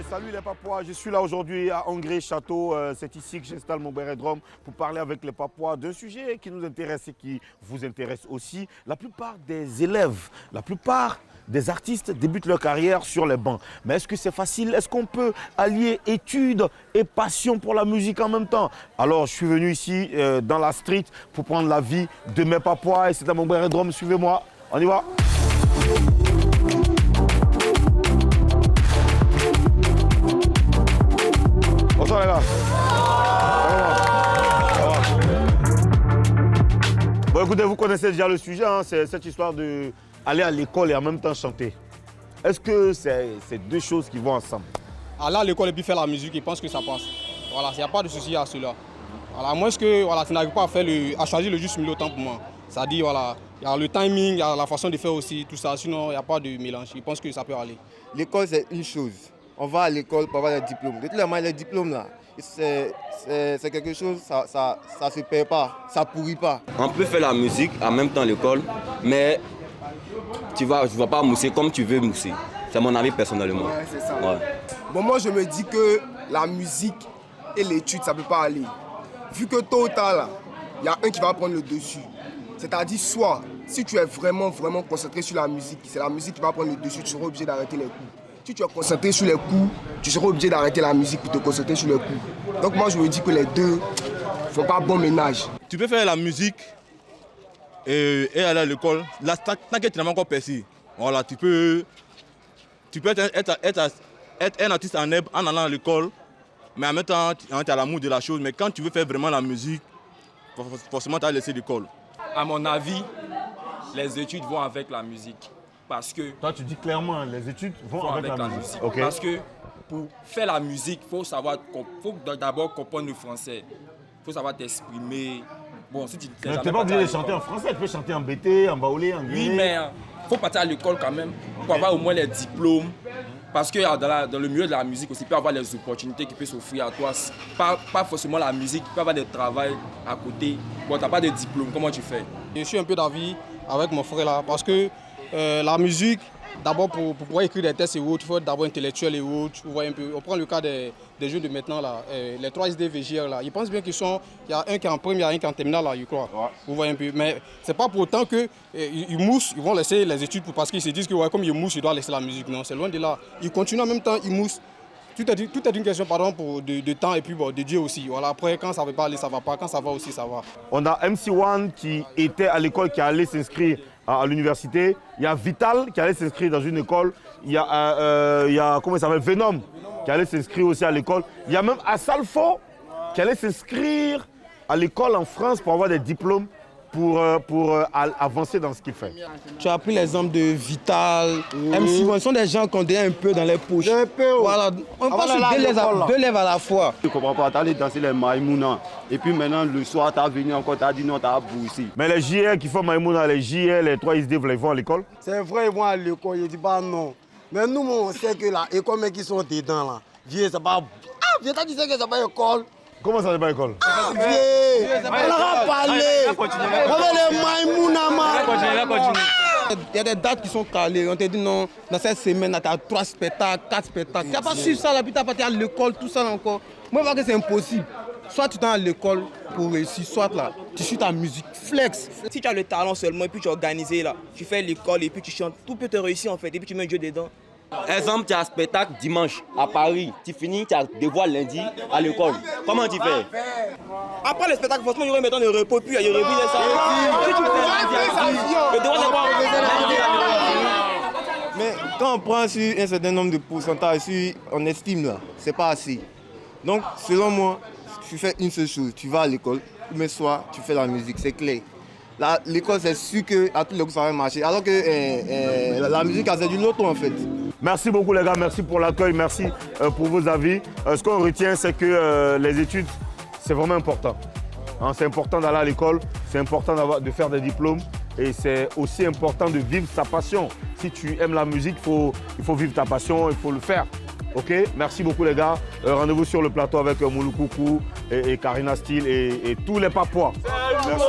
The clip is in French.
Salut les Papouas, je suis là aujourd'hui à Angré Château. C'est ici que j'installe mon bérésdrome pour parler avec les Papouas d'un sujet qui nous intéresse et qui vous intéresse aussi. La plupart des élèves, la plupart des artistes débutent leur carrière sur les bancs. Mais est-ce que c'est facile? Est-ce qu'on peut allier études et passion pour la musique en même temps? Alors je suis venu ici dans la street pour prendre l'avis de mes Papouas et c'est à mon bérésdrome. Suivez-moi, on y va. Bonsoir les gars. Bon écoutez, vous connaissez déjà le sujet, hein, c'est cette histoire d'aller à l'école et en même temps chanter. Est-ce que c'est deux choses qui vont ensemble? Aller à l'école et puis faire la musique, je pense que ça passe. Voilà, il n'y a pas de souci à cela. Voilà, à moins que voilà, tu n'arrives pas à choisir le juste milieu de temps pour moi. C'est-à-dire, voilà, il y a le timing, il y a la façon de faire aussi, tout ça. Sinon, il n'y a pas de mélange. Je pense que ça peut aller. L'école, c'est une chose. On va à l'école pour avoir des diplômes. De toutes les manières, les diplômes, là, c'est quelque chose, ça ne se perd pas, ça ne pourrit pas. On peut faire la musique en même temps à l'école, mais tu ne vas pas mousser comme tu veux mousser. C'est mon avis personnellement. Ouais, c'est ça. Ouais. Bon, moi, je me dis que la musique et l'étude, ça ne peut pas aller. Vu que tôt ou tard, il y a un qui va prendre le dessus. C'est-à-dire, soit, si tu es vraiment concentré sur la musique, c'est la musique qui va prendre le dessus, tu seras obligé d'arrêter les coups. Si tu es concentré sur les coups, tu seras obligé d'arrêter la musique pour te concentrer sur les coups. Donc moi, je me dis que les deux ne font pas bon ménage. Tu peux faire la musique et aller à l'école. Là, tant que tu n'as pas encore percé, voilà, tu peux être un artiste en herbe en allant à l'école, mais en même temps, tu as l'amour de la chose. Mais quand tu veux faire vraiment la musique, forcément, tu as laissé l'école. À mon avis, les études vont avec la musique. Parce que toi, tu dis clairement, les études vont avec la musique. Okay. Parce que pour faire la musique, il faut d'abord comprendre le français. Il faut savoir t'exprimer. Bon, si tu n'es pas obligé de chanter en français, tu peux chanter en bété, en baoulé, en guinée. Oui, mais il faut partir à l'école quand même pour avoir au moins les diplômes. Parce que dans le milieu de la musique aussi, il peut y avoir les opportunités qui peuvent s'offrir à toi. Pas forcément la musique, il peut y avoir des travail à côté. Bon, tu n'as pas de diplôme, comment tu fais? Je suis un peu d'avis avec mon frère là, parce que la musique, d'abord pour pouvoir écrire des textes et autres, il faut d'abord intellectuel et autres. Vous voyez un peu. On prend le cas des jeux de maintenant, là, les 3 SDVGR, là. Ils pensent bien qu'il y a un qui est en première, un qui est en terminale, là, je crois. Ouais. Vous voyez un peu. Mais c'est pas pour autant qu'ils moussent, ils vont laisser les études parce qu'ils se disent que ouais, comme ils moussent, ils doivent laisser la musique. Non, c'est loin de là. Ils continuent en même temps, ils moussent. Tout est une question pardon, de temps et puis bon, de Dieu aussi. Voilà, après, quand ça ne va pas aller, ça ne va pas. Quand ça va aussi, ça va. On a MC1 qui était à l'école, qui allait s'inscrire à l'université. Il y a Vital qui allait s'inscrire dans une école. Il y a comment il s'appelle, Venom qui allait s'inscrire aussi à l'école. Il y a même Assalfo qui allait s'inscrire à l'école en France pour avoir des diplômes pour avancer dans ce qu'il fait. Tu as pris l'exemple de Vital, MC1, ce sont des gens qu'on a un peu dans les poches. Voilà, on passe sur deux lèvres à la fois. Tu ne comprends pas, tu allais danser les Maïmouna. Et puis maintenant, le soir, tu as venu encore, tu as dit non, tu as boussi. Mais les JL qui font Maïmouna, les JL, les 3 ISD, ils vont à l'école? C'est vrai, ils vont à l'école, je dis pas non. Mais nous, on sait que l'école, mais qui sont dedans là, vieux, c'est pas. Ah, vieux, tu sais que c'est pas école. Comment ça, c'est pas école? Ah, vieux, on leur a parlé. On va les Maïmouna, il y a des dates qui sont calées. On te dit non, dans cette semaine, tu as 3 spectacles, 4 spectacles. Tu n'as pas su ça, là, puis tu as parti à l'école, tout ça encore. Moi, je vois que c'est impossible. Soit tu es à l'école pour réussir, soit là, tu suis ta musique flex. Si tu as le talent seulement et puis tu es organisé là, tu fais l'école et puis tu chantes, tout peut te réussir en fait, et puis tu mets un jeu dedans. Exemple, tu as un spectacle dimanche à Paris, tu finis, tu as devoir lundi à l'école. Comment tu fais? Après le spectacle, franchement, il y aurait maintenant de repos, puis il y aurait ça. Si tu fais le devoir d'avoir. Mais quand on prend sur un certain nombre de pourcentages, on estime là, c'est pas assez. Donc, selon moi, tu fais une seule chose, tu vas à l'école, mais soit tu fais la musique, c'est clair. L'école, c'est sûr qu'à tous les coups, ça va marcher. Alors que la musique, c'est du loto en fait. Merci beaucoup les gars, merci pour l'accueil, merci pour vos avis. Ce qu'on retient, c'est que les études, c'est vraiment important. Hein, c'est important d'aller à l'école, c'est important de faire des diplômes et c'est aussi important de vivre sa passion. Si tu aimes la musique, il faut vivre ta passion, il faut le faire. Ok, merci beaucoup les gars. Rendez-vous sur le plateau avec Moulou Koukou et Karina Steele et tous les Papouas. Merci.